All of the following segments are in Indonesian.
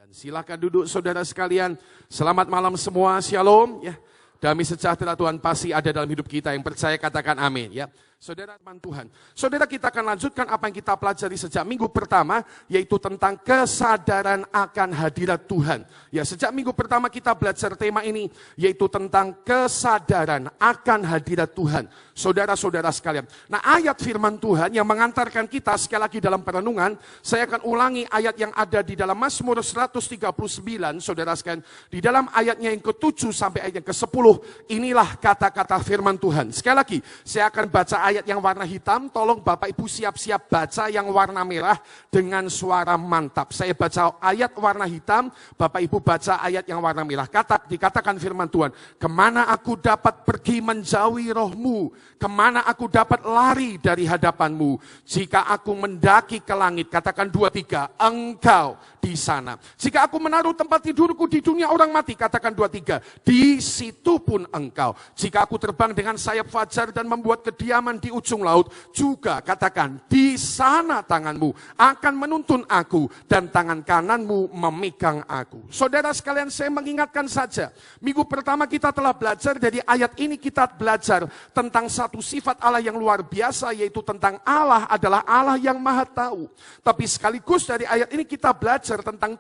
Dan silakan duduk saudara sekalian. Selamat malam semua, shalom ya. Damai sejahtera Tuhan pasti ada dalam hidup kita. Yang percaya katakan amin ya. Saudara teman Tuhan, saudara kita akan lanjutkan apa yang kita pelajari sejak minggu pertama, yaitu tentang kesadaran akan hadirat Tuhan. Ya, sejak minggu pertama kita belajar tema ini, yaitu tentang kesadaran akan hadirat Tuhan. Saudara-saudara sekalian, nah ayat firman Tuhan yang mengantarkan kita sekali lagi dalam perenungan, saya akan ulangi ayat yang ada di dalam Mazmur 139, saudara sekalian. Di dalam ayatnya yang ke-7 sampai ayat yang ke-10, inilah kata-kata firman Tuhan. Sekali lagi, saya akan baca ayat yang warna hitam, tolong Bapak Ibu siap-siap baca yang warna merah dengan suara mantap. Saya baca ayat warna hitam, Bapak Ibu baca ayat yang warna merah. Dikatakan firman Tuhan, kemana aku dapat pergi menjauhi rohmu? Kemana aku dapat lari dari hadapanmu? Jika aku mendaki ke langit, katakan 2, 3, engkau di sana. Jika aku menaruh tempat tidurku di dunia orang mati, katakan 2, 3, di situ pun engkau. Jika aku terbang dengan sayap fajar dan membuat kediaman di ujung laut, juga katakan di sana tanganmu akan menuntun aku dan tangan kananmu memegang aku. Saudara sekalian, saya mengingatkan saja, minggu pertama kita telah belajar dari ayat ini, kita belajar tentang satu sifat Allah yang luar biasa, yaitu tentang Allah adalah Allah yang maha tahu. Tapi sekaligus dari ayat ini kita belajar tentang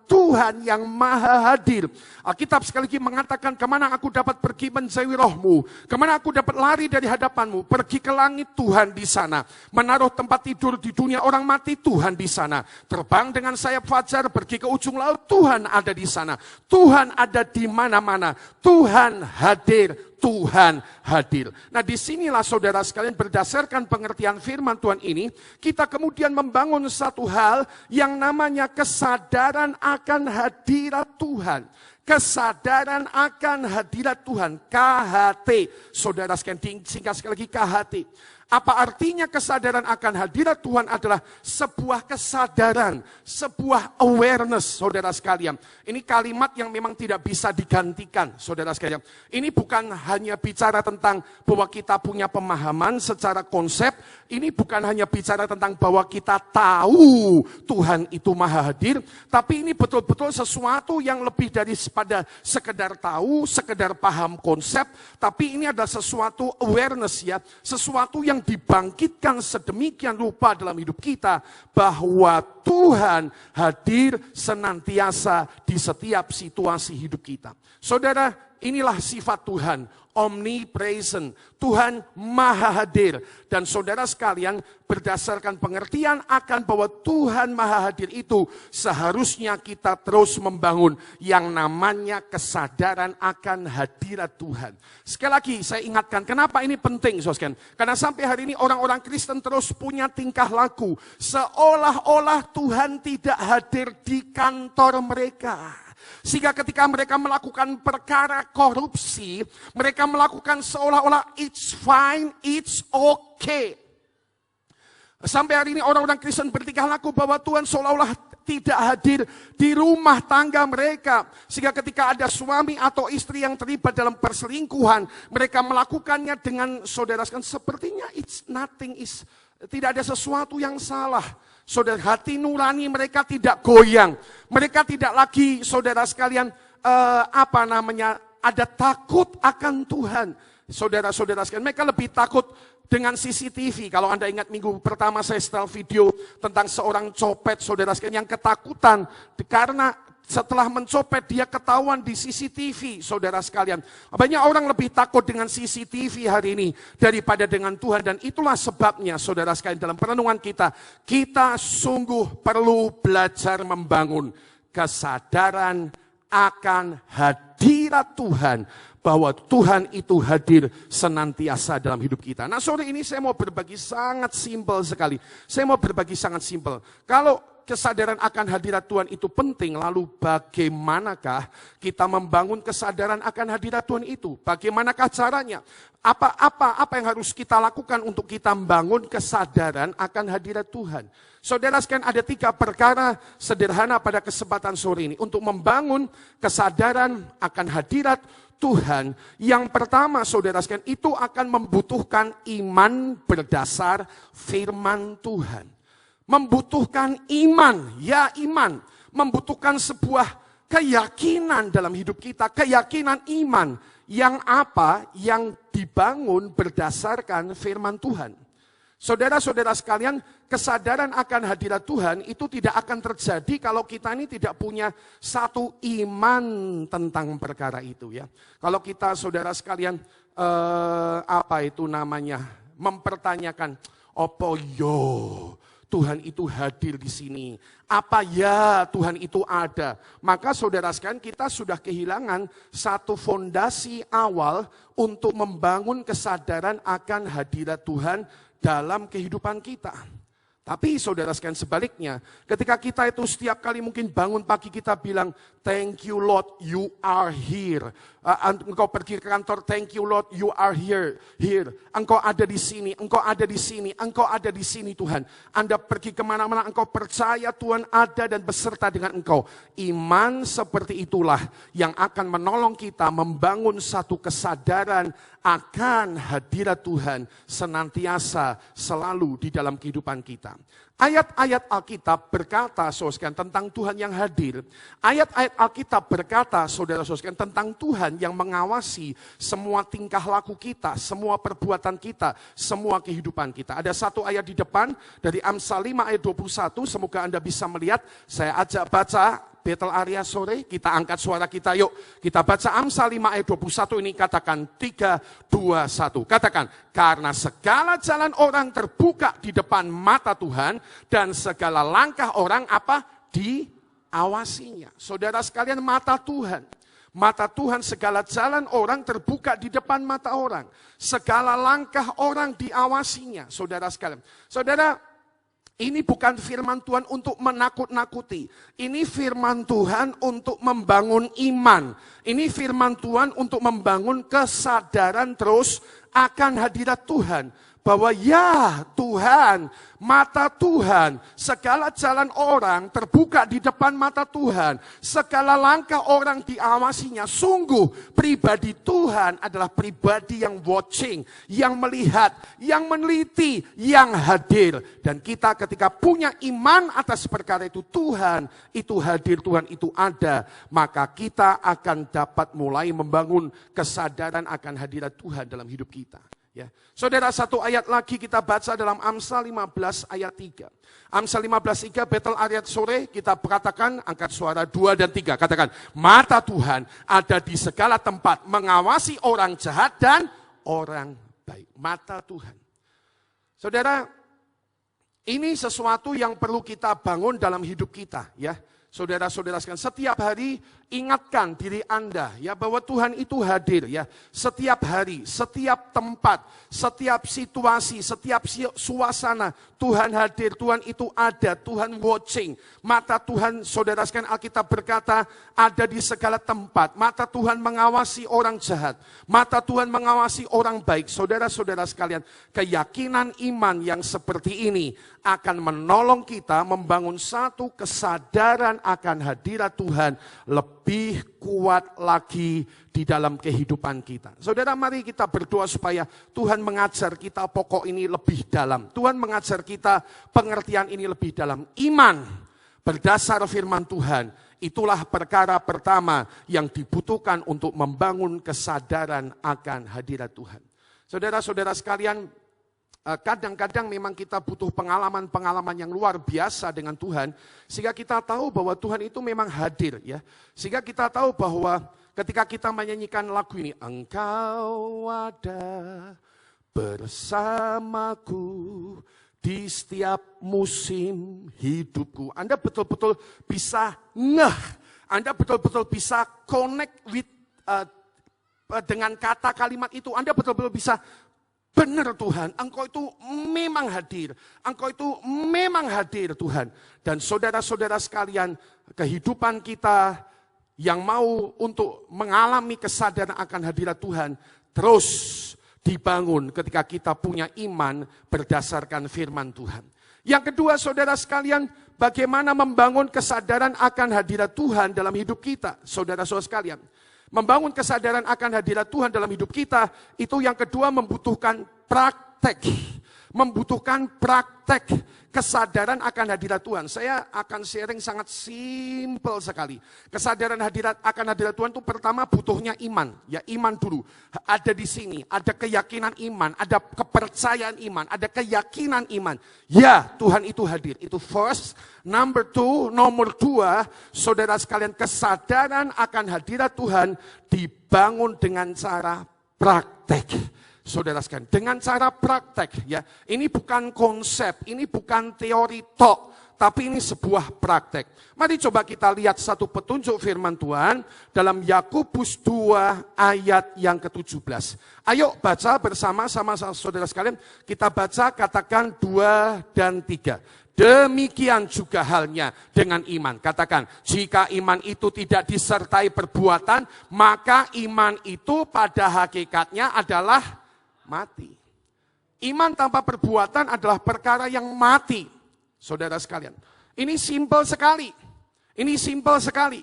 Tuhan yang maha hadir. Alkitab sekali lagi mengatakan, kemana aku dapat pergi menjauhi rohmu, kemana aku dapat lari dari hadapanmu, pergi ke langit, Tuhan di sana. Menaruh tempat tidur di dunia orang mati, Tuhan di sana. Terbang dengan sayap fajar, pergi ke ujung laut, Tuhan ada di sana. Tuhan ada di mana-mana. Tuhan hadir. Tuhan hadir. Nah, disinilah saudara sekalian, berdasarkan pengertian firman Tuhan ini, kita kemudian membangun satu hal yang namanya kesadaran akan hadirat Tuhan. Kesadaran akan hadirat Tuhan, KHT. Saudara sekalian, singkat sekali lagi KHT. Apa artinya kesadaran akan hadirat Tuhan? Adalah sebuah kesadaran, sebuah awareness, saudara sekalian. Ini kalimat yang memang tidak bisa digantikan, saudara sekalian. Ini bukan hanya bicara tentang bahwa kita punya pemahaman secara konsep. Ini bukan hanya bicara tentang bahwa kita tahu Tuhan itu maha hadir. Tapi ini betul-betul sesuatu yang lebih daripada sekedar tahu, sekedar paham konsep. Tapi ini adalah sesuatu awareness ya, sesuatu yang dibangkitkan sedemikian rupa dalam hidup kita, bahwa Tuhan hadir senantiasa di setiap situasi hidup kita. Saudara, inilah sifat Tuhan, omnipresent. Tuhan maha hadir. Dan saudara sekalian, berdasarkan pengertian akan bahwa Tuhan maha hadir itu, seharusnya kita terus membangun yang namanya kesadaran akan hadirat Tuhan. Sekali lagi saya ingatkan, kenapa ini penting, saudara? Karena sampai hari ini orang-orang Kristen terus punya tingkah laku seolah-olah Tuhan tidak hadir di kantor mereka. Sehingga ketika mereka melakukan perkara korupsi, mereka melakukan seolah-olah it's fine, it's okay. Sampai hari ini orang-orang Kristen bertingkah laku bahwa Tuhan seolah-olah tidak hadir di rumah tangga mereka. Sehingga ketika ada suami atau istri yang terlibat dalam perselingkuhan, mereka melakukannya dengan saudara sekalian, sepertinya it's nothing, tidak ada sesuatu yang salah. Saudara, hati nurani mereka tidak goyang. Mereka tidak lagi, saudara sekalian, ada takut akan Tuhan. Saudara-saudara sekalian, mereka lebih takut dengan CCTV. Kalau Anda ingat minggu pertama saya setel video tentang seorang copet, saudara sekalian, yang ketakutan karena setelah mencopet dia ketahuan di CCTV, saudara sekalian. Banyak orang lebih takut dengan CCTV hari ini daripada dengan Tuhan. Dan itulah sebabnya, saudara sekalian, dalam perenungan kita sungguh perlu belajar membangun kesadaran akan hadirat Tuhan. Bahwa Tuhan itu hadir senantiasa dalam hidup kita. Nah, sore ini saya mau berbagi sangat simpel sekali. Kalau kesadaran akan hadirat Tuhan itu penting, lalu bagaimanakah kita membangun kesadaran akan hadirat Tuhan itu? Bagaimanakah caranya? Apa yang harus kita lakukan untuk kita membangun kesadaran akan hadirat Tuhan? Saudara sekalian, ada 3 perkara sederhana pada kesempatan sore ini untuk membangun kesadaran akan hadirat Tuhan. Yang pertama, saudara sekalian, itu akan membutuhkan iman berdasar firman Tuhan. Membutuhkan iman, ya iman. membutuhkan sebuah keyakinan dalam hidup kita, keyakinan iman yang apa? Yang dibangun berdasarkan firman Tuhan. Saudara-saudara sekalian, kesadaran akan hadirat Tuhan itu tidak akan terjadi kalau kita ini tidak punya satu iman tentang perkara itu ya. Kalau kita saudara sekalian mempertanyakan, opo yo Tuhan itu hadir di sini. Apa ya Tuhan itu ada? Maka saudara sekalian, kita sudah kehilangan satu fondasi awal untuk membangun kesadaran akan hadirat Tuhan dalam kehidupan kita. Tapi saudara sekalian sebaliknya, ketika kita itu setiap kali mungkin bangun pagi kita bilang, thank you Lord, you are here. Engkau pergi ke kantor, thank you Lord, you are here. Engkau ada di sini, engkau ada di sini, engkau ada di sini Tuhan. Anda pergi kemana-mana, engkau percaya Tuhan ada dan beserta dengan engkau. Iman seperti itulah yang akan menolong kita membangun satu kesadaran akan hadirat Tuhan senantiasa selalu di dalam kehidupan kita. Ayat-ayat Alkitab berkata saudara tentang Tuhan yang hadir. Ayat-ayat Alkitab berkata saudara-saudara tentang Tuhan yang mengawasi semua tingkah laku kita, semua perbuatan kita, semua kehidupan kita. Ada satu ayat di depan dari Amsal 5 ayat 21, semoga Anda bisa melihat. Saya ajak baca Betel Area sore, kita angkat suara kita yuk. Kita baca Amsal 5 ayat 21 ini, katakan 3, 2, 1. Katakan, karena segala jalan orang terbuka di depan mata Tuhan dan segala langkah orang apa? Diawasinya. Saudara sekalian, mata Tuhan. Mata Tuhan, segala jalan orang terbuka di depan mata orang. Segala langkah orang diawasinya. Saudara sekalian. Saudara, ini bukan firman Tuhan untuk menakut-nakuti. Ini firman Tuhan untuk membangun iman. Ini firman Tuhan untuk membangun kesadaran terus akan hadirat Tuhan. Bahwa ya Tuhan, mata Tuhan, segala jalan orang terbuka di depan mata Tuhan. Segala langkah orang diawasinya. Sungguh pribadi Tuhan adalah pribadi yang watching, yang melihat, yang meneliti, yang hadir. Dan kita ketika punya iman atas perkara itu, Tuhan itu hadir, Tuhan itu ada. Maka kita akan dapat mulai membangun kesadaran akan hadirat Tuhan dalam hidup kita. Ya. Saudara, satu ayat lagi kita baca dalam Amsal 15 ayat 3. Amsal 15 3, Betel Area sore, kita katakan, angkat suara 2 dan 3. Katakan, mata Tuhan ada di segala tempat, mengawasi orang jahat dan orang baik. Mata Tuhan. Saudara, ini sesuatu yang perlu kita bangun dalam hidup kita. Ya. Saudara-saudara sekalian, setiap hari ingatkan diri Anda ya bahwa Tuhan itu hadir ya. Setiap hari, setiap tempat, setiap situasi, setiap suasana Tuhan hadir, Tuhan itu ada, Tuhan watching. Mata Tuhan, saudara sekalian, Alkitab berkata ada di segala tempat. Mata Tuhan mengawasi orang jahat, mata Tuhan mengawasi orang baik. Saudara-saudara sekalian, keyakinan iman yang seperti ini akan menolong kita membangun satu kesadaran akan hadirat Tuhan lebih kuat lagi di dalam kehidupan kita. Saudara, mari kita berdoa supaya Tuhan mengajar kita pokok ini lebih dalam. Tuhan mengajar kita pengertian ini lebih dalam. Iman berdasar firman Tuhan, itulah perkara pertama yang dibutuhkan untuk membangun kesadaran akan hadirat Tuhan. Saudara-saudara sekalian, kadang-kadang memang kita butuh pengalaman-pengalaman yang luar biasa dengan Tuhan, sehingga kita tahu bahwa Tuhan itu memang hadir ya. Sehingga kita tahu bahwa ketika kita menyanyikan lagu ini, Engkau ada bersamaku di setiap musim hidupku. Anda betul-betul bisa Anda betul-betul bisa connect with dengan kata kalimat itu. Anda betul-betul bisa, benar Tuhan, Engkau itu memang hadir. Engkau itu memang hadir Tuhan. Dan saudara-saudara sekalian, kehidupan kita yang mau untuk mengalami kesadaran akan hadirat Tuhan terus dibangun ketika kita punya iman berdasarkan firman Tuhan. Yang kedua, saudara sekalian, bagaimana membangun kesadaran akan hadirat Tuhan dalam hidup kita, saudara-saudara sekalian. Membangun kesadaran akan hadirat Tuhan dalam hidup kita, itu yang kedua membutuhkan praktek. Membutuhkan praktek kesadaran akan hadirat Tuhan. Saya akan sharing sangat simpel sekali. Kesadaran akan hadirat Tuhan itu pertama butuhnya iman. Ya, iman dulu. Ada di sini, ada keyakinan iman, ada kepercayaan iman, ada keyakinan iman. Ya, Tuhan itu hadir. Itu first. Nomor dua, saudara sekalian, kesadaran akan hadirat Tuhan dibangun dengan cara praktek. Saudara sekalian, dengan cara praktek, ya, ini bukan konsep, ini bukan teori tok, tapi ini sebuah praktek. Mari coba kita lihat satu petunjuk firman Tuhan dalam Yakobus 2 ayat yang ke-17. Ayo baca bersama-sama saudara sekalian, kita baca, katakan 2 dan 3. Demikian juga halnya dengan iman. Katakan, jika iman itu tidak disertai perbuatan, maka iman itu pada hakikatnya adalah mati. Iman tanpa perbuatan adalah perkara yang mati. Saudara sekalian, ini simpel sekali. Ini simpel sekali.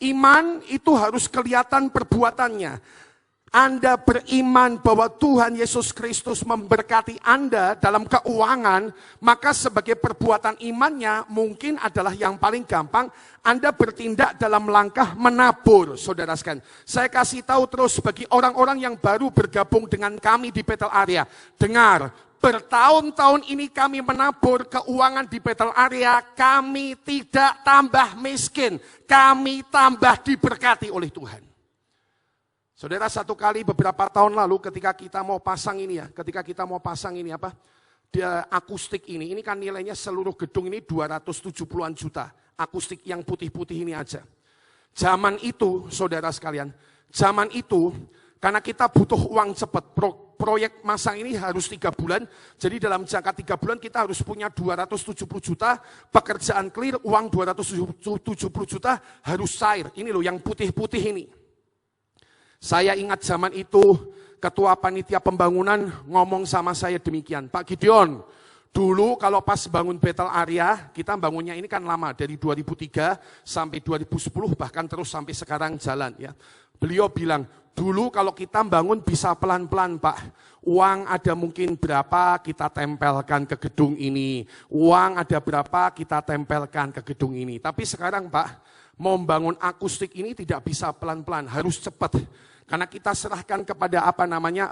Iman itu harus kelihatan perbuatannya. Anda beriman bahwa Tuhan Yesus Kristus memberkati Anda dalam keuangan, maka sebagai perbuatan imannya mungkin adalah yang paling gampang, Anda bertindak dalam langkah menabur, saudara sekalian. Saya kasih tahu terus bagi orang-orang yang baru bergabung dengan kami di Bethel Area. Dengar, bertahun-tahun ini kami menabur keuangan di Bethel Area, kami tidak tambah miskin, kami tambah diberkati oleh Tuhan. Saudara, satu kali beberapa tahun lalu ketika kita mau pasang ini dia akustik ini kan nilainya seluruh gedung ini 270-an juta. Akustik yang putih-putih ini aja. Zaman itu, saudara sekalian, karena kita butuh uang cepat, proyek masang ini harus 3 bulan, jadi dalam jangka 3 bulan kita harus punya 270 juta, pekerjaan clear, uang 270 juta harus cair. Ini loh yang putih-putih ini. Saya ingat zaman itu ketua panitia pembangunan ngomong sama saya demikian, Pak Gideon, dulu kalau pas bangun Bethel Area, kita bangunnya ini kan lama, dari 2003 sampai 2010 bahkan terus sampai sekarang jalan ya. Beliau bilang, dulu kalau kita bangun bisa pelan-pelan Pak, uang ada mungkin berapa kita tempelkan ke gedung ini, uang ada berapa kita tempelkan ke gedung ini. Tapi sekarang Pak, mau membangun akustik ini tidak bisa pelan-pelan, harus cepat. Karena kita serahkan kepada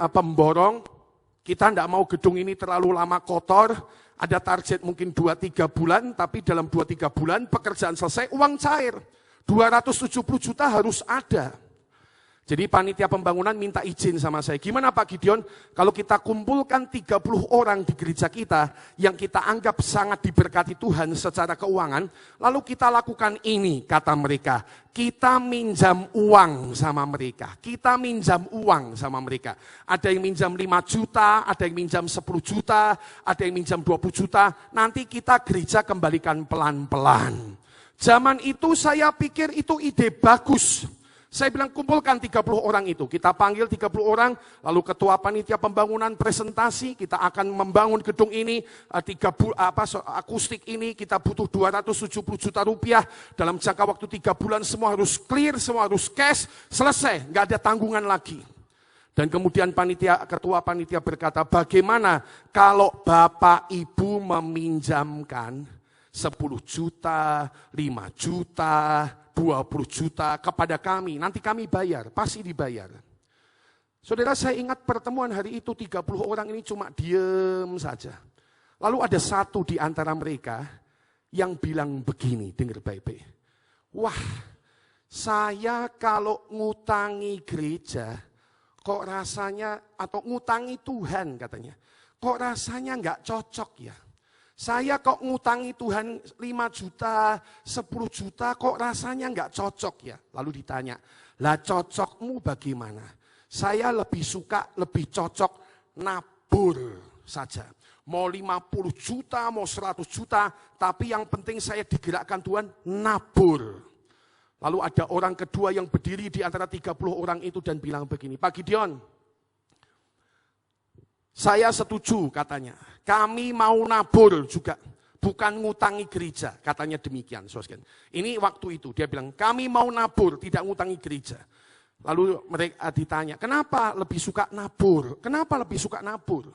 pemborong, kita tidak mau gedung ini terlalu lama kotor, ada target mungkin 2-3 bulan, tapi dalam 2-3 bulan pekerjaan selesai, uang cair. 270 juta harus ada. Jadi panitia pembangunan minta izin sama saya, gimana Pak Gideon, kalau kita kumpulkan 30 orang di gereja kita, yang kita anggap sangat diberkati Tuhan secara keuangan, lalu kita lakukan ini, kata mereka, kita minjam uang sama mereka, ada yang minjam 5 juta, ada yang minjam 10 juta, ada yang minjam 20 juta, nanti kita gereja kembalikan pelan-pelan. Zaman itu saya pikir itu ide bagus. Saya bilang kumpulkan 30 orang itu, kita panggil 30 orang, lalu ketua panitia pembangunan presentasi, kita akan membangun gedung ini, akustik ini, kita butuh 270 juta rupiah, dalam jangka waktu 3 bulan semua harus clear, semua harus cash, selesai, nggak ada tanggungan lagi. Dan kemudian ketua panitia berkata, bagaimana kalau Bapak Ibu meminjamkan 10 juta, 5 juta, 20 juta kepada kami, nanti kami bayar, pasti dibayar. Saudara, saya ingat pertemuan hari itu 30 orang ini cuma diem saja. Lalu ada satu di antara mereka yang bilang begini, dengar baik-baik. Wah, saya kalau ngutangi gereja, kok rasanya, atau ngutangi Tuhan katanya, kok rasanya nggak cocok ya. Saya kok ngutangi Tuhan 5 juta, 10 juta, kok rasanya nggak cocok ya. Lalu ditanya, lah cocokmu bagaimana? Saya lebih cocok nabur saja. Mau 50 juta, mau 100 juta, tapi yang penting saya digerakkan Tuhan nabur. Lalu ada orang kedua yang berdiri di antara 30 orang itu dan bilang begini, Pak Gideon, saya setuju katanya. Kami mau nabur juga, bukan ngutangi gereja, katanya demikian. Ini waktu itu, dia bilang, kami mau nabur, tidak ngutangi gereja. Lalu mereka ditanya, kenapa lebih suka nabur? Kenapa lebih suka nabur?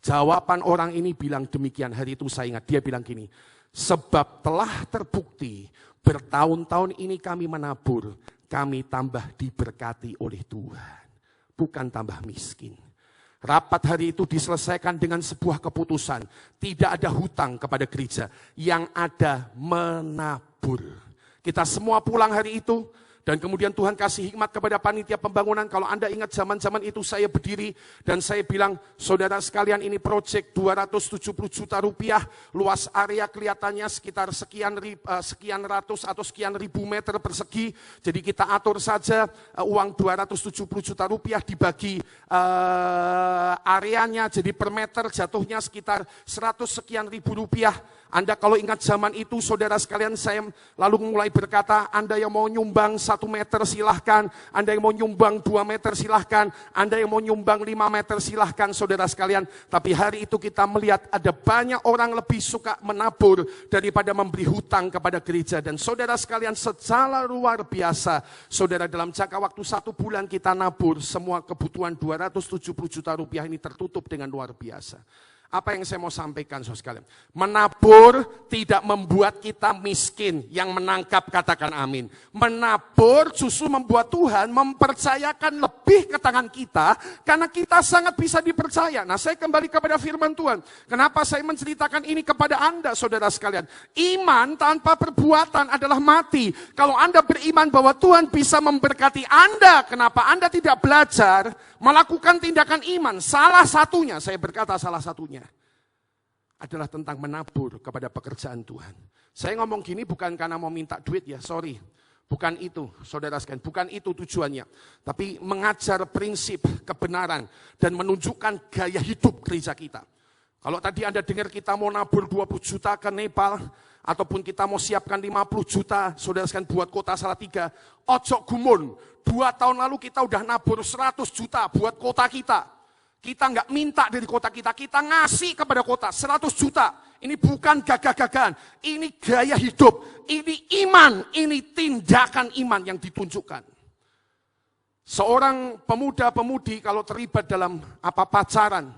Jawaban orang ini bilang demikian, hari itu saya ingat, dia bilang gini, sebab telah terbukti bertahun-tahun ini kami menabur, kami tambah diberkati oleh Tuhan, bukan tambah miskin. Rapat hari itu diselesaikan dengan sebuah keputusan, tidak ada hutang kepada gereja, yang ada menabur. Kita semua pulang hari itu, dan kemudian Tuhan kasih hikmat kepada panitia pembangunan. Kalau Anda ingat zaman-zaman itu saya berdiri dan saya bilang, saudara sekalian ini proyek 270 juta rupiah, luas area kelihatannya sekitar sekian ratus atau sekian ribu meter persegi. Jadi kita atur saja uang 270 juta rupiah dibagi areanya, jadi per meter jatuhnya sekitar 100 sekian ribu rupiah. Anda kalau ingat zaman itu, saudara sekalian, saya lalu mulai berkata, Anda yang mau nyumbang 1 meter silahkan, Anda yang mau nyumbang 2 meter silahkan, Anda yang mau nyumbang 5 meter silahkan, saudara sekalian. Tapi hari itu kita melihat ada banyak orang lebih suka menabur daripada memberi hutang kepada gereja. Dan saudara sekalian, secara luar biasa, saudara, dalam jangka waktu 1 bulan kita nabur, semua kebutuhan 270 juta rupiah ini tertutup dengan luar biasa. Apa yang saya mau sampaikan, saudara sekalian? Menabur tidak membuat kita miskin. Yang menangkap katakan amin. Menabur justru membuat Tuhan mempercayakan lebih ke tangan kita, karena kita sangat bisa dipercaya. Nah, saya kembali kepada firman Tuhan. Kenapa saya menceritakan ini kepada Anda, saudara sekalian? Iman tanpa perbuatan adalah mati. Kalau Anda beriman bahwa Tuhan bisa memberkati Anda, kenapa Anda tidak belajar melakukan tindakan iman? Salah satunya, saya berkata salah satunya, adalah tentang menabur kepada pekerjaan Tuhan. Saya ngomong gini bukan karena mau minta duit ya, sorry. Bukan itu, saudara sekalian, bukan itu tujuannya. Tapi mengajar prinsip kebenaran dan menunjukkan gaya hidup gereja kita. Kalau tadi Anda dengar kita mau nabur 20 juta ke Nepal, ataupun kita mau siapkan 50 juta, saudara sekalian, buat kota Salatiga, ojo gumun. 2 tahun lalu kita udah nabur 100 juta buat kota kita. Kita nggak minta dari kota kita ngasih kepada kota 100 juta. Ini bukan gagah-gagahan, ini gaya hidup, ini iman, ini tindakan iman yang ditunjukkan. Seorang pemuda-pemudi kalau terlibat dalam pacaran,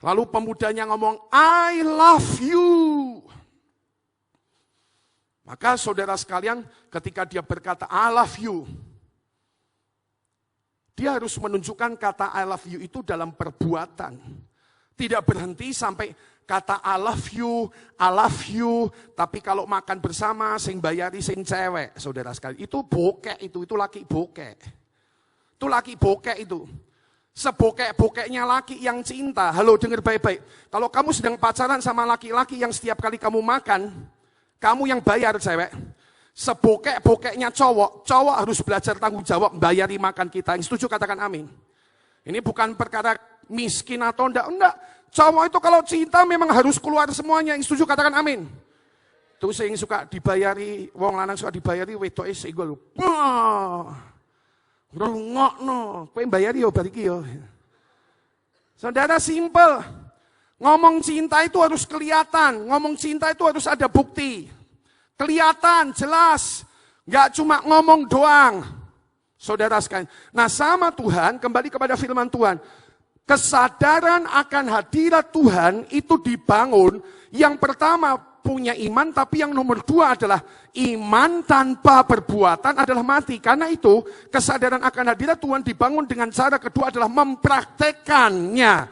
lalu pemudanya ngomong, I love you. Maka saudara sekalian, ketika dia berkata, I love you, dia harus menunjukkan kata I love you itu dalam perbuatan. Tidak berhenti sampai kata I love you, tapi kalau makan bersama, sing bayari sing cewek, saudara sekalian. Itu bokek, itu laki bokek. Itu laki bokek itu. Sebokek-bokeknya laki yang cinta. Halo, dengar baik-baik. Kalau kamu sedang pacaran sama laki-laki yang setiap kali kamu makan, kamu yang bayar cewek. Sebokek-bokeknya cowok harus belajar tanggung jawab bayari makan kita. Yang setuju katakan amin. Ini bukan perkara miskin atau enggak. Cowok itu kalau cinta memang harus keluar semuanya. Yang setuju katakan amin. Itu saya yang suka dibayari, wong lanang suka dibayari, wedoke sik lho. Rungokno, kowe bayari yo bariki yo. Saudara, simple. Ngomong cinta itu harus kelihatan, ngomong cinta itu harus ada bukti. Kelihatan, jelas. Gak cuma ngomong doang. Saudara sekalian. Nah, sama Tuhan, kembali kepada firman Tuhan. Kesadaran akan hadirat Tuhan itu dibangun. Yang pertama punya iman, tapi yang nomor 2 adalah iman tanpa perbuatan adalah mati. Karena itu, kesadaran akan hadirat Tuhan dibangun dengan cara kedua adalah mempraktekannya,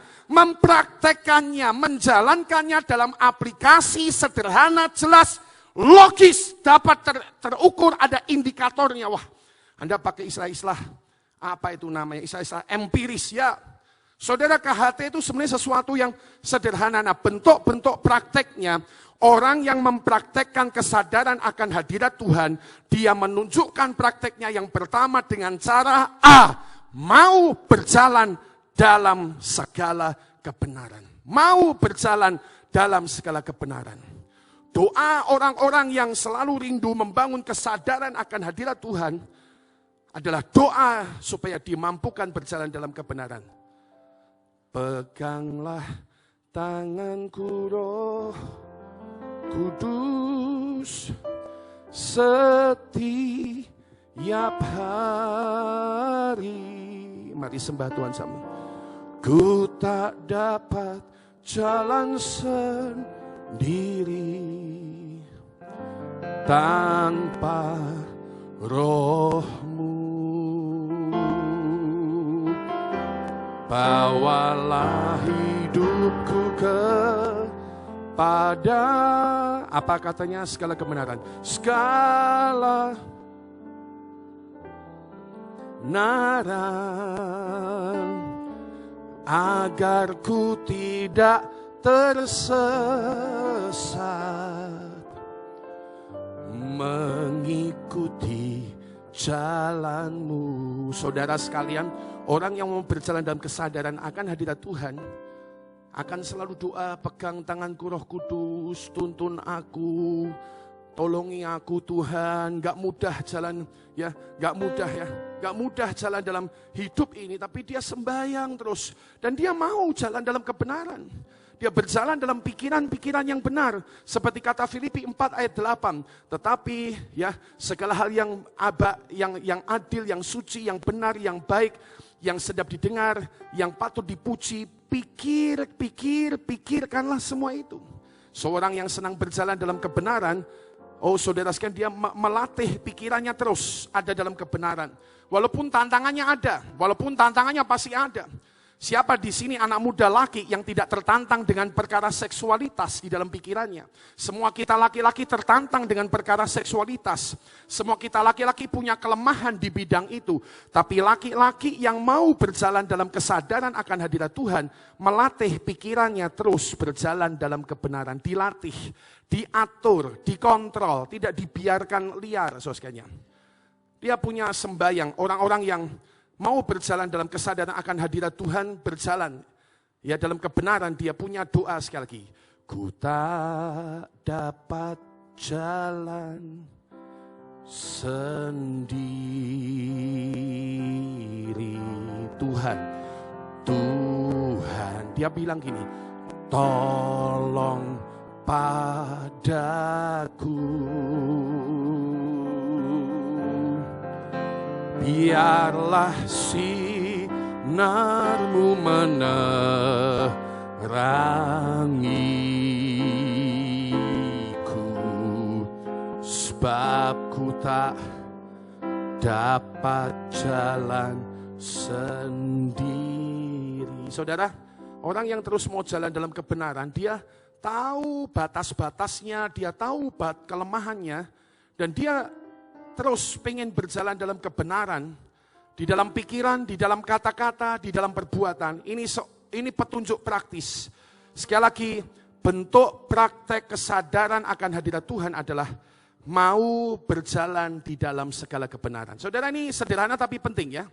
menjalankannya dalam aplikasi sederhana, jelas, logis, dapat terukur, ada indikatornya. Wah, Anda pakai istilah-istilah, apa itu namanya, istilah-istilah empiris ya. Saudara, KHT itu sebenarnya sesuatu yang sederhana. Nah, bentuk-bentuk prakteknya, orang yang mempraktekkan kesadaran akan hadirat Tuhan, dia menunjukkan prakteknya yang pertama dengan cara mau berjalan dalam segala kebenaran. Mau berjalan dalam segala kebenaran. Doa orang-orang yang selalu rindu membangun kesadaran akan hadirat Tuhan adalah doa supaya dimampukan berjalan dalam kebenaran. Peganglah tanganku Roh Kudus setiap hari. Mari sembah Tuhan sama. Ku tak dapat jalan sendiri tanpa Roh-Mu. Bawalah hidupku kepada, apa katanya, segala kebenaran, segala kebenaran, agar ku tidak tersesat, mengikuti jalan-Mu. Saudara sekalian, orang yang mau berjalan dalam kesadaran akan hadirat Tuhan akan selalu doa, pegang tanganku Roh Kudus, tuntun aku, tolongi aku Tuhan. Gak mudah jalan ya, gak mudah jalan dalam hidup ini, tapi dia sembahyang terus dan dia mau jalan dalam kebenaran. Dia berjalan dalam pikiran-pikiran yang benar. Seperti kata Filipi 4 ayat 8. Tetapi ya, segala hal yang adil, yang suci, yang benar, yang baik, yang sedap didengar, yang patut dipuji, pikirkanlah semua itu. Seorang yang senang berjalan dalam kebenaran, oh saudara sekalian, dia melatih pikirannya terus ada dalam kebenaran. Walaupun tantangannya ada, walaupun tantangannya pasti ada. Siapa di sini anak muda laki yang tidak tertantang dengan perkara seksualitas di dalam pikirannya? Semua kita laki-laki tertantang dengan perkara seksualitas. Semua kita laki-laki punya kelemahan di bidang itu. Tapi laki-laki yang mau berjalan dalam kesadaran akan hadirat Tuhan, melatih pikirannya terus berjalan dalam kebenaran. Dilatih, diatur, dikontrol, tidak dibiarkan liar, saudara. Dia punya sembahyang, orang-orang yang mau berjalan dalam kesadaran akan hadirat Tuhan, berjalan ya dalam kebenaran, dia punya doa sekali lagi. Ku tak dapat jalan sendiri. Tuhan, dia bilang gini, tolong padaku. Biarlah sinar-Mu menerangiku, sebab ku tak dapat jalan sendiri. Saudara, orang yang terus mau jalan dalam kebenaran, dia tahu batas-batasnya, dia tahu kelemahannya, dan dia terus pengen berjalan dalam kebenaran, di dalam pikiran, di dalam kata-kata, di dalam perbuatan. Ini petunjuk praktis. Sekali lagi, bentuk praktek kesadaran akan hadirat Tuhan adalah mau berjalan di dalam segala kebenaran. Saudara, ini sederhana tapi penting ya.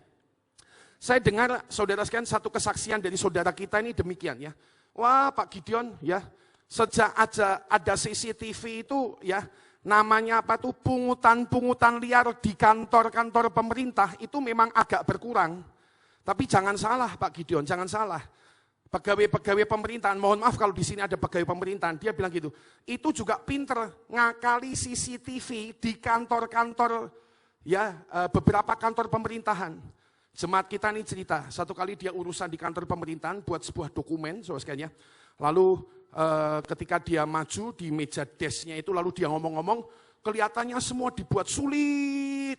Saya dengar saudara sekalian satu kesaksian dari saudara kita ini demikian ya. Wah Pak Gideon ya, sejak ada CCTV itu ya, namanya apa tuh, pungutan liar di kantor-kantor pemerintah itu memang agak berkurang. Tapi jangan salah Pak Gideon, jangan salah. Pegawai pemerintahan, mohon maaf kalau di sini ada pegawai pemerintahan, dia bilang gitu. Itu juga pinter ngakali CCTV di kantor-kantor ya, beberapa kantor pemerintahan. Jemaat kita nih cerita, satu kali dia urusan di kantor pemerintahan buat sebuah dokumen, saudara. Lalu ketika dia maju di meja desknya itu, lalu dia ngomong-ngomong, kelihatannya semua dibuat sulit.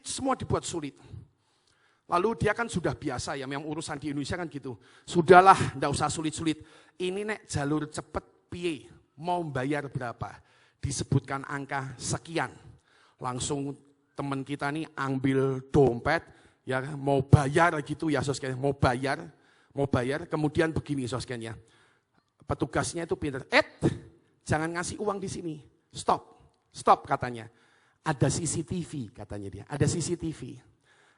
Lalu dia kan sudah biasa ya, memang urusan di Indonesia kan gitu. Sudahlah, enggak usah sulit-sulit. Ini nek jalur cepet piye, mau bayar berapa? Disebutkan angka sekian. Langsung teman kita nih ambil dompet, ya mau bayar gitu ya, saudara, mau bayar, kemudian begini, saudara. Petugasnya itu pintar. Jangan ngasih uang di sini. Stop katanya. Ada CCTV katanya dia. Ada CCTV.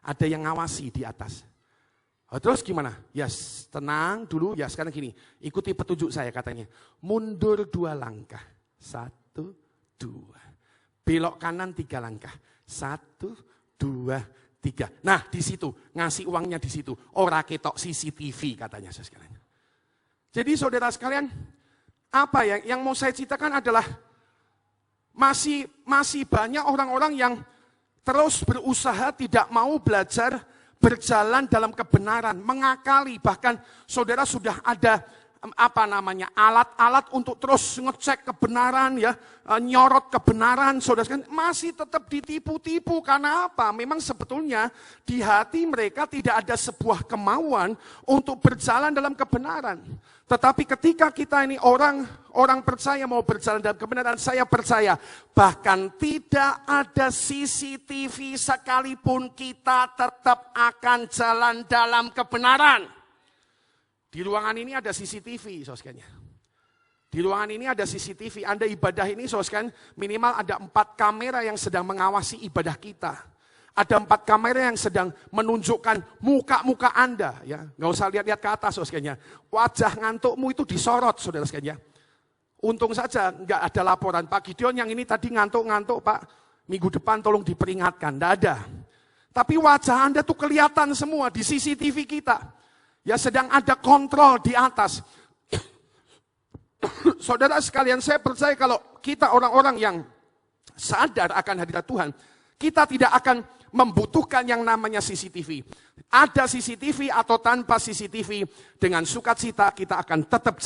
Ada yang ngawasi di atas. Terus gimana? Ya tenang dulu. Ya sekarang gini. Ikuti petunjuk saya katanya. Mundur 2 langkah. 1, 2. Belok kanan 3 langkah. 1, 2, 3. Nah di situ. Ngasih uangnya di situ. Ora ketok CCTV katanya sekarang. Jadi saudara sekalian, apa yang mau saya ceritakan adalah masih banyak orang-orang yang terus berusaha tidak mau belajar berjalan dalam kebenaran, mengakali, bahkan saudara sudah ada alat-alat untuk terus ngecek kebenaran ya, nyorot kebenaran, saudara sekalian, masih tetap ditipu-tipu. Karena apa? Memang sebetulnya di hati mereka tidak ada sebuah kemauan untuk berjalan dalam kebenaran. Tetapi ketika kita ini orang percaya mau berjalan dalam kebenaran, saya percaya bahkan tidak ada CCTV sekalipun kita tetap akan jalan dalam kebenaran. Di ruangan ini ada CCTV, saudara. Di ruangan ini ada CCTV. Anda ibadah ini, saudara, minimal ada 4 kamera yang sedang mengawasi ibadah kita. Ada 4 kamera yang sedang menunjukkan muka-muka Anda. Ya, nggak usah lihat-lihat ke atas, saudara. Wajah ngantukmu itu disorot, saudara sekalian. Untung saja nggak ada laporan, Pak Gideon yang ini tadi ngantuk-ngantuk, Pak. Minggu depan tolong diperingatkan. Nggak ada. Tapi wajah Anda tuh kelihatan semua di CCTV kita. Ya, sedang ada kontrol di atas. Saudara sekalian, saya percaya kalau kita orang-orang yang sadar akan hadirat Tuhan, kita tidak akan membutuhkan yang namanya CCTV. Ada CCTV atau tanpa CCTV, dengan sukacita kita akan tetap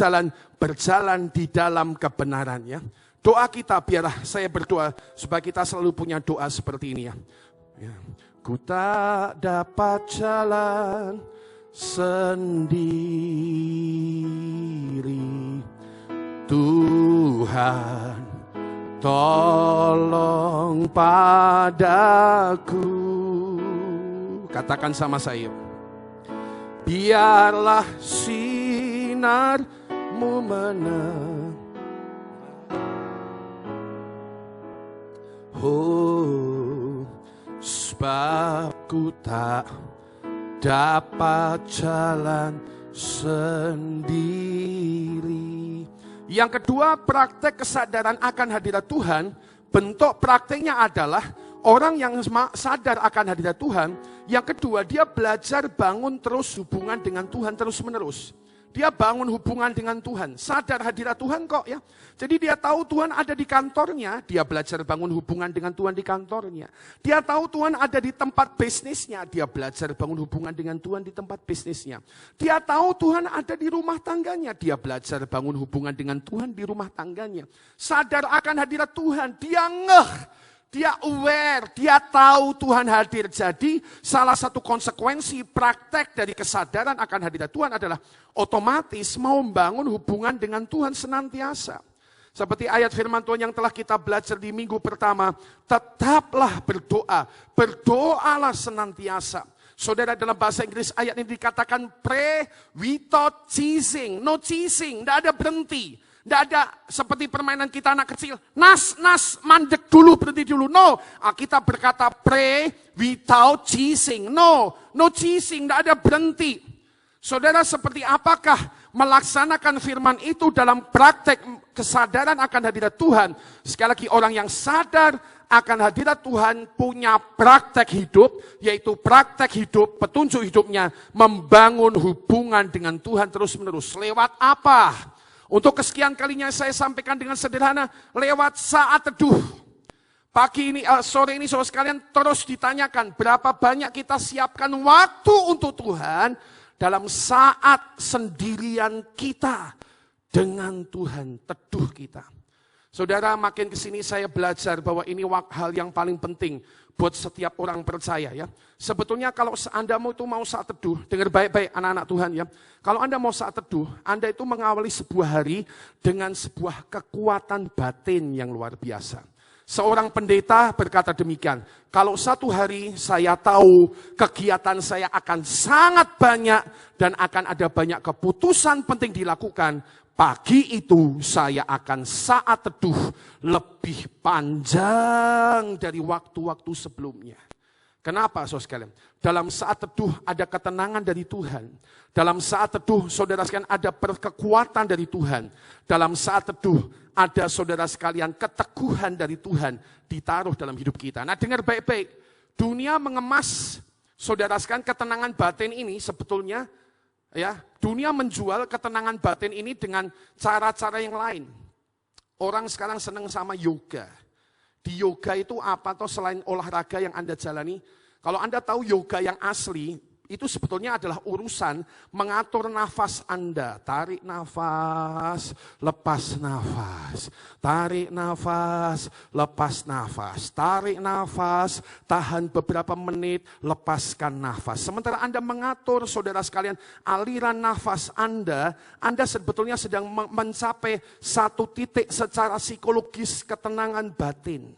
berjalan di dalam kebenaran. Ya. Doa kita, biar saya berdoa supaya kita selalu punya doa seperti ini ya. Ku tak dapat jalan sendiri, Tuhan tolong padaku. Katakan sama saya, biarlah sinarmu menerangi. Oh, sebab ku tak dapat jalan sendiri. Yang kedua, praktek kesadaran akan hadirat Tuhan. Bentuk prakteknya adalah orang yang sadar akan hadirat Tuhan. Yang kedua, dia belajar bangun terus hubungan dengan Tuhan terus menerus. Dia bangun hubungan dengan Tuhan, sadar hadirat Tuhan kok ya. Jadi dia tahu Tuhan ada di kantornya, dia belajar bangun hubungan dengan Tuhan di kantornya. Dia tahu Tuhan ada di tempat bisnisnya, dia belajar bangun hubungan dengan Tuhan di tempat bisnisnya. Dia tahu Tuhan ada di rumah tangganya, dia belajar bangun hubungan dengan Tuhan di rumah tangganya. Sadar akan hadirat Tuhan, dia ngeh. Dia aware, dia tahu Tuhan hadir. Jadi salah satu konsekuensi praktek dari kesadaran akan hadirat Tuhan adalah otomatis mau membangun hubungan dengan Tuhan senantiasa. Seperti ayat firman Tuhan yang telah kita belajar di minggu pertama, tetaplah berdoa, berdoalah senantiasa. Saudara, dalam bahasa Inggris ayat ini dikatakan pray without ceasing, no ceasing, tidak ada berhenti. Tidak ada seperti permainan kita anak kecil. Nas, mandek dulu, berhenti dulu. No, kita berkata pray without ceasing. No ceasing, tidak ada berhenti. Saudara, seperti apakah melaksanakan firman itu dalam praktek kesadaran akan hadirat Tuhan? Sekali lagi, orang yang sadar akan hadirat Tuhan punya praktek hidup, yaitu praktek hidup, petunjuk hidupnya, membangun hubungan dengan Tuhan terus menerus. Lewat apa? Untuk kesekian kalinya saya sampaikan dengan sederhana, lewat saat teduh. Pagi ini, sore ini saudara sekalian terus ditanyakan, berapa banyak kita siapkan waktu untuk Tuhan dalam saat sendirian kita dengan Tuhan, teduh kita. Saudara, makin kesini saya belajar bahwa ini hal yang paling penting buat setiap orang percaya ya. Sebetulnya kalau Anda mau saat teduh, dengar baik-baik anak-anak Tuhan ya. Kalau Anda mau saat teduh, Anda itu mengawali sebuah hari dengan sebuah kekuatan batin yang luar biasa. Seorang pendeta berkata demikian, kalau satu hari saya tahu kegiatan saya akan sangat banyak dan akan ada banyak keputusan penting dilakukan, pagi itu saya akan saat teduh lebih panjang dari waktu-waktu sebelumnya. Kenapa saudara sekalian? Dalam saat teduh ada ketenangan dari Tuhan. Dalam saat teduh saudara sekalian ada kekuatan dari Tuhan. Dalam saat teduh ada saudara sekalian keteguhan dari Tuhan ditaruh dalam hidup kita. Nah, dengar baik-baik. Dunia mengemas saudara sekalian ketenangan batin ini sebetulnya ya, dunia menjual ketenangan batin ini dengan cara-cara yang lain. Orang sekarang senang sama yoga. Di yoga itu apa toh selain olahraga yang Anda jalani? Kalau Anda tahu yoga yang asli, itu sebetulnya adalah urusan mengatur nafas Anda. Tarik nafas, lepas nafas. Tarik nafas, lepas nafas. Tarik nafas, tahan beberapa menit, lepaskan nafas. Sementara Anda mengatur, saudara sekalian, aliran nafas Anda sebetulnya sedang mencapai satu titik secara psikologis ketenangan batin.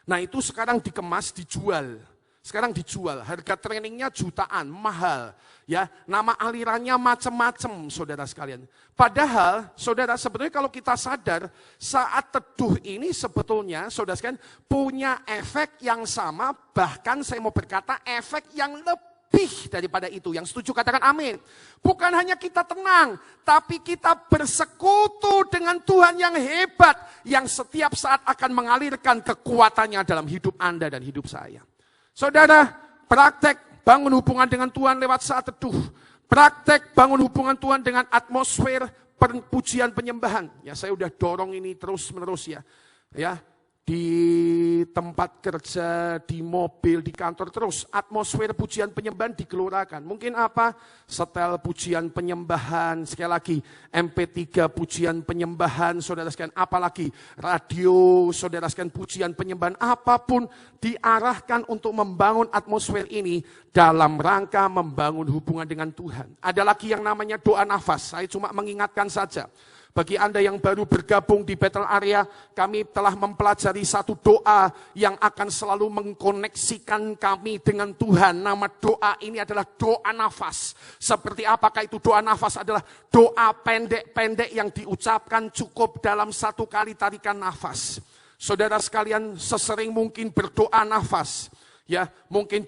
Nah itu sekarang dikemas, dijual. Sekarang dijual, harga trainingnya jutaan, mahal. Ya, nama alirannya macam-macam, saudara sekalian. Padahal, saudara, sebetulnya kalau kita sadar, saat teduh ini sebetulnya, saudara sekalian, punya efek yang sama, bahkan saya mau berkata efek yang lebih daripada itu. Yang setuju katakan amin. Bukan hanya kita tenang, tapi kita bersekutu dengan Tuhan yang hebat, yang setiap saat akan mengalirkan kekuatannya dalam hidup Anda dan hidup saya. Saudara, praktek bangun hubungan dengan Tuhan lewat saat teduh. Praktek bangun hubungan Tuhan dengan atmosfer pujian penyembahan. Ya, saya udah dorong ini terus-menerus ya. Ya, di tempat kerja, di mobil, di kantor terus. Atmosfer pujian penyembahan digelurakan. Mungkin apa? Setel pujian penyembahan. Sekali lagi, MP3 pujian penyembahan. Saudara sekalian, apalagi radio, saudara sekalian pujian penyembahan. Apapun diarahkan untuk membangun atmosfer ini dalam rangka membangun hubungan dengan Tuhan. Ada lagi yang namanya doa nafas. Saya cuma mengingatkan saja. Bagi Anda yang baru bergabung di Battle Area, kami telah mempelajari satu doa yang akan selalu mengkoneksikan kami dengan Tuhan. Nama doa ini adalah doa nafas. Seperti apakah itu doa nafas? Adalah doa pendek-pendek yang diucapkan cukup dalam satu kali tarikan nafas. Saudara sekalian, sesering mungkin berdoa nafas. Ya, mungkin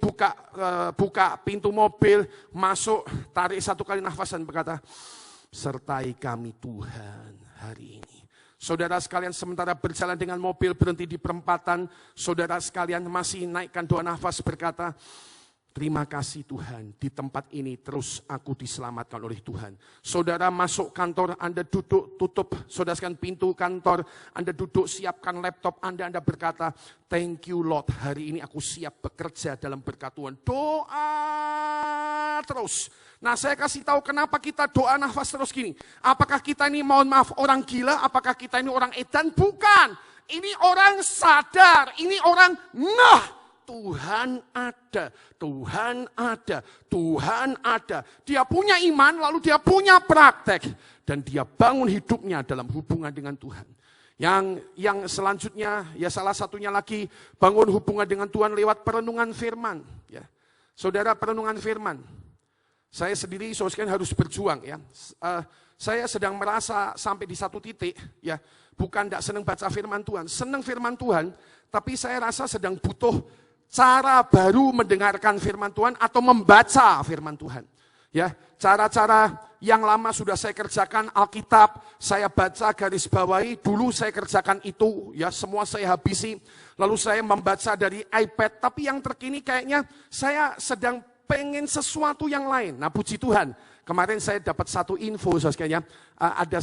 buka pintu mobil, masuk, tarik satu kali nafas dan berkata, sertai kami Tuhan hari ini. Saudara sekalian, sementara berjalan dengan mobil berhenti di perempatan, saudara sekalian masih naikkan doa nafas berkata, terima kasih Tuhan, di tempat ini terus aku diselamatkan oleh Tuhan. Saudara masuk kantor, Anda duduk, tutup, saudara sekalian pintu kantor, Anda duduk, siapkan laptop Anda berkata, thank you Lord, hari ini aku siap bekerja dalam berkat Tuhan. Doa terus. Nah, saya kasih tahu kenapa kita doa nafas terus gini. Apakah kita ini, mohon maaf, orang gila? Apakah kita ini orang edan? Bukan. Ini orang sadar. Ini orang, Tuhan ada. Tuhan ada. Tuhan ada. Dia punya iman, lalu dia punya praktek. Dan dia bangun hidupnya dalam hubungan dengan Tuhan. Yang selanjutnya, ya salah satunya lagi, bangun hubungan dengan Tuhan lewat perenungan firman. Ya. Saudara, perenungan firman. Saya sendiri saudara harus berjuang ya. Saya sedang merasa sampai di satu titik ya, bukan tidak senang baca firman Tuhan, senang firman Tuhan, tapi saya rasa sedang butuh cara baru mendengarkan firman Tuhan atau membaca firman Tuhan. Ya, cara-cara yang lama sudah saya kerjakan, Alkitab saya baca garis bawahi, dulu saya kerjakan itu ya, semua saya habisi. Lalu saya membaca dari iPad, tapi yang terkini kayaknya saya sedang pengen sesuatu yang lain. Nah, puji Tuhan. Kemarin saya dapat satu info, saudara, ada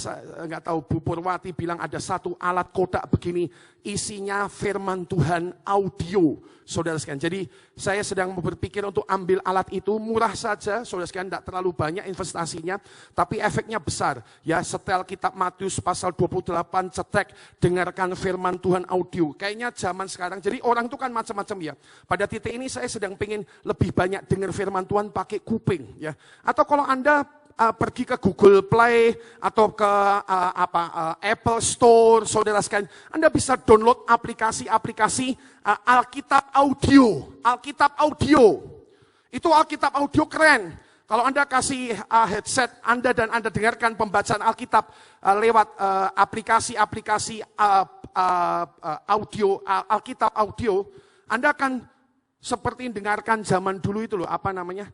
nggak tahu Bu Purwati bilang ada satu alat kotak begini, isinya firman Tuhan audio, saudara sekalian. Jadi saya sedang berpikir untuk ambil alat itu, murah saja, saudara sekalian, tidak terlalu banyak investasinya, tapi efeknya besar. Ya, setel kitab Matius pasal 28, cetek, dengarkan firman Tuhan audio. Kayaknya zaman sekarang, jadi orang itu kan macam-macam ya. Pada titik ini saya sedang pengen lebih banyak dengar firman Tuhan pakai kuping, ya. Atau kalau Anda pergi ke Google Play atau ke Apple Store, saudara sekalian, Anda bisa download aplikasi-aplikasi Alkitab Audio. Alkitab Audio. Itu Alkitab Audio keren. Kalau Anda kasih headset Anda dan Anda dengarkan pembacaan Alkitab lewat aplikasi-aplikasi audio, Alkitab Audio, Anda akan seperti dengarkan zaman dulu itu loh, apa namanya?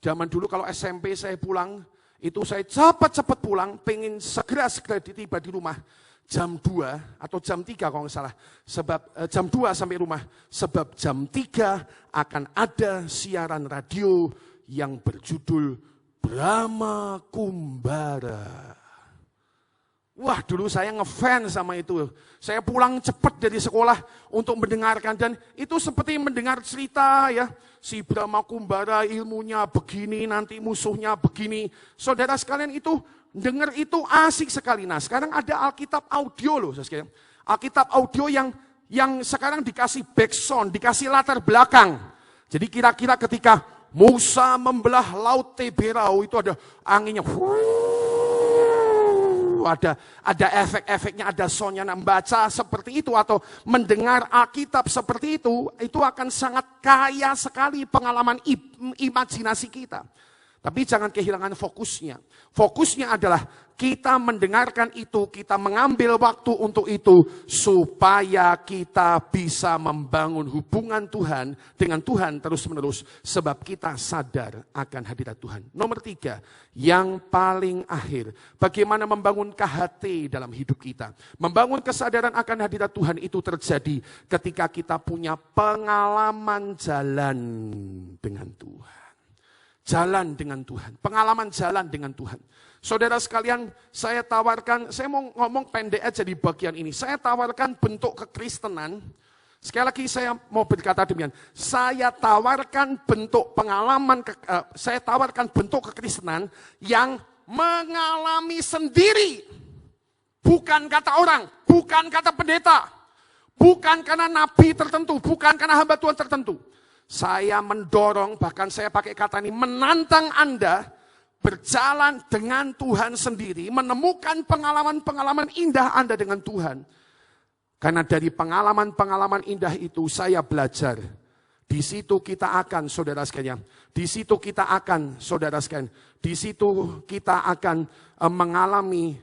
Zaman dulu kalau SMP saya pulang, itu saya cepat-cepat pulang, pengen segera-segera tiba di rumah. Jam 2 atau jam 3 kalau nggak salah. Sebab jam 2 sampai rumah. Sebab jam 3 akan ada siaran radio yang berjudul Brahma Kumbara. Wah, dulu saya ngefans sama itu. Saya pulang cepat dari sekolah untuk mendengarkan. Dan itu seperti mendengar cerita ya. si Brahma Kumbara ilmunya begini, nanti musuhnya begini. Saudara sekalian itu, dengar itu asik sekali. Nah sekarang ada Alkitab audio loh. Alkitab audio yang sekarang dikasih background, dikasih latar belakang. Jadi kira-kira ketika Musa membelah laut Teberau itu ada anginnya. Ada efek-efeknya, ada soundnya. Membaca seperti itu atau mendengar Alkitab seperti itu akan sangat kaya sekali pengalaman imajinasi kita. Tapi jangan kehilangan fokusnya. Fokusnya adalah kita mendengarkan itu, kita mengambil waktu untuk itu, supaya kita bisa membangun hubungan Tuhan dengan Tuhan terus-menerus, sebab kita sadar akan hadirat Tuhan. Nomor 3, yang paling akhir, bagaimana membangun KHT dalam hidup kita. Membangun kesadaran akan hadirat Tuhan itu terjadi ketika kita punya pengalaman jalan dengan Tuhan. Jalan dengan Tuhan, pengalaman jalan dengan Tuhan. Saudara sekalian, saya tawarkan, saya mau ngomong pendek aja di bagian ini. Saya tawarkan bentuk kekristenan. Sekali lagi saya mau berkata demikian. Saya tawarkan bentuk pengalaman, saya tawarkan bentuk kekristenan yang mengalami sendiri. Bukan kata orang, bukan kata pendeta, bukan karena nabi tertentu, bukan karena hamba Tuhan tertentu. Saya mendorong, bahkan saya pakai kata ini, menantang Anda berjalan dengan Tuhan sendiri, menemukan pengalaman-pengalaman indah Anda dengan Tuhan. Karena dari pengalaman-pengalaman indah itu saya belajar. Di situ kita akan, saudara sekalian, di situ kita akan, saudara sekalian, di situ kita akan mengalami,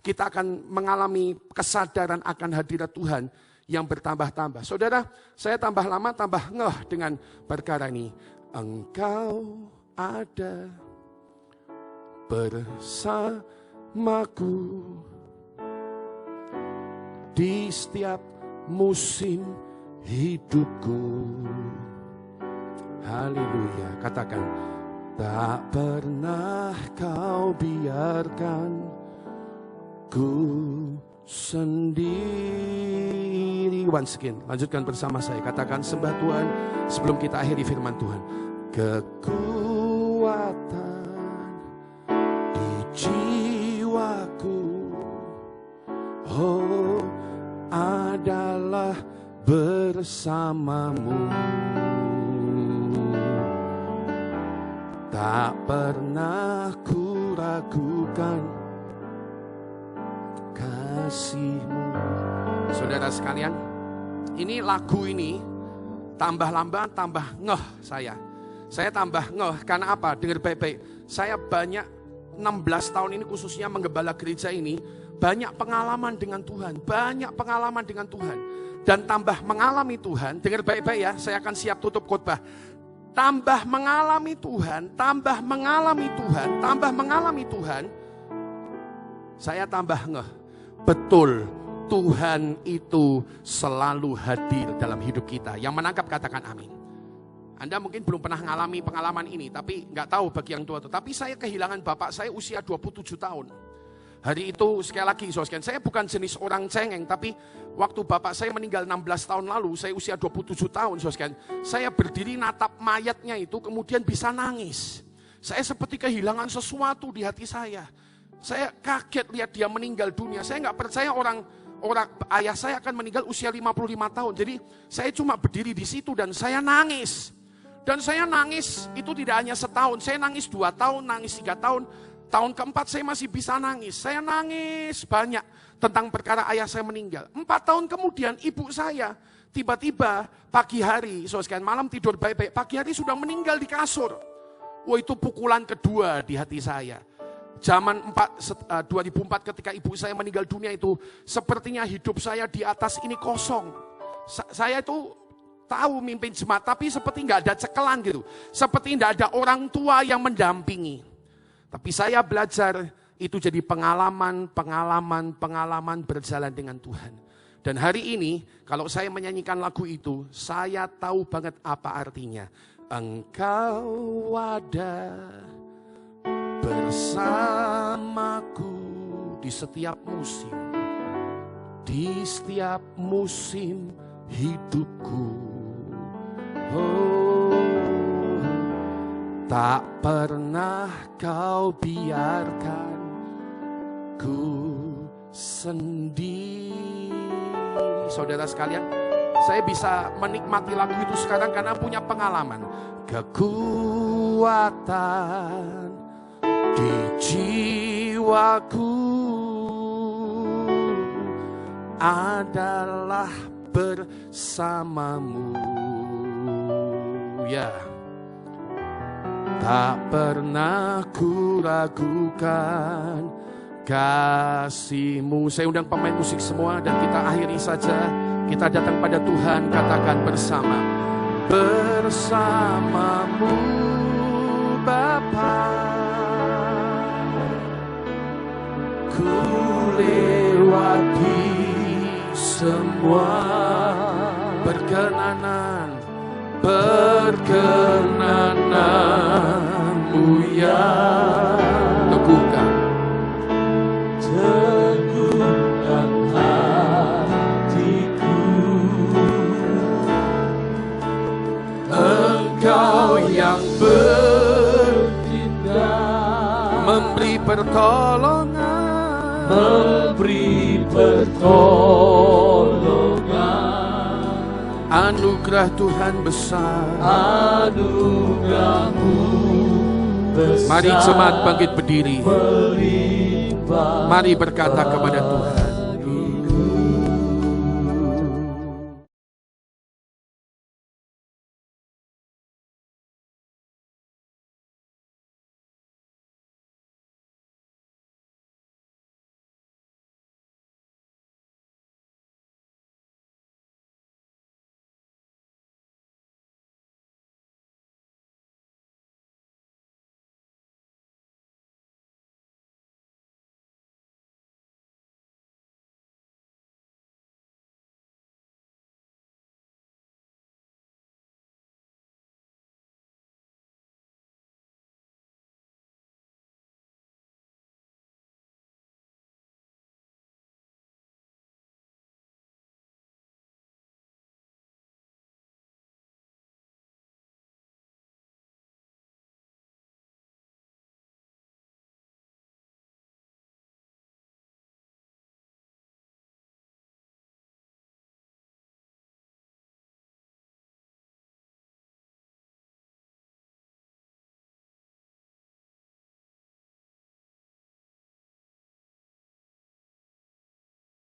kita akan mengalami kesadaran akan hadirat Tuhan yang bertambah-tambah. Saudara, saya tambah lama tambah ngeh dengan perkara ini. Engkau ada bersamaku di setiap musim hidupku. Haleluya. Katakan, tak pernah kau biarkan ku sendiri. Once again, lanjutkan bersama saya. Katakan, sembah Tuhan sebelum kita akhiri firman Tuhan. Kekuatan di jiwaku, oh, adalah bersamamu. Tak pernah ku ragukan kasih-Mu. Saudara sekalian, ini lagu ini tambah lama tambah ngeh saya. Saya tambah ngeh karena apa? Dengar baik-baik. Saya banyak 16 tahun ini khususnya menggembala gereja ini, banyak pengalaman dengan Tuhan, banyak pengalaman dengan Tuhan. Dan tambah mengalami Tuhan, dengar baik-baik ya, saya akan siap tutup khotbah. Tambah mengalami Tuhan, tambah mengalami Tuhan, tambah mengalami Tuhan, saya tambah ngeh. Betul, Tuhan itu selalu hadir dalam hidup kita. Yang menangkap katakan amin. Anda mungkin belum pernah mengalami pengalaman ini, tapi nggak tahu bagi yang tua itu. Tapi saya kehilangan bapak saya usia 27 tahun. Hari itu sekali lagi, saya bukan jenis orang cengeng, tapi waktu bapak saya meninggal 16 tahun lalu, saya usia 27 tahun, saya berdiri natap mayatnya itu, kemudian bisa nangis. Saya seperti kehilangan sesuatu di hati saya. Saya kaget lihat dia meninggal dunia. Saya nggak percaya orang ayah saya akan meninggal usia 55 tahun. Jadi saya cuma berdiri di situ dan saya nangis. Dan saya nangis itu tidak hanya setahun. Saya nangis 2 tahun, nangis 3 tahun. Tahun keempat saya masih bisa nangis. Saya nangis banyak tentang perkara ayah saya meninggal. 4 tahun kemudian ibu saya tiba-tiba pagi hari, malam tidur baik-baik. Pagi hari sudah meninggal di kasur. Wah, itu pukulan kedua di hati saya. Zaman 2004 ketika ibu saya meninggal dunia itu, sepertinya hidup saya di atas ini kosong. Saya itu tahu mimpin jemaat, tapi seperti nggak ada cekelan gitu. Seperti nggak ada orang tua yang mendampingi. Tapi saya belajar itu jadi pengalaman berjalan dengan Tuhan. Dan hari ini kalau saya menyanyikan lagu itu, saya tahu banget apa artinya. Engkau ada bersamaku di setiap musim hidupku. Oh, Tak pernah kau biarkan ku sendiri. Saudara sekalian, saya bisa menikmati lagu itu sekarang karena punya pengalaman. Kekuatan di jiwaku adalah bersamamu. Ya, tak pernah ku ragukan kasih-Mu. Saya undang pemain musik semua dan kita akhiri saja. Kita datang pada Tuhan, katakan bersama. Bersamamu Bapa, ku lewati semua perkenanan-Mu yang teguhkan hatiku. Engkau yang bertindak, memberi pertolongan, anugerah Tuhan besar, anugerah-Mu besar. Mari jemaat bangkit berdiri. Mari berkata kepada Tuhan.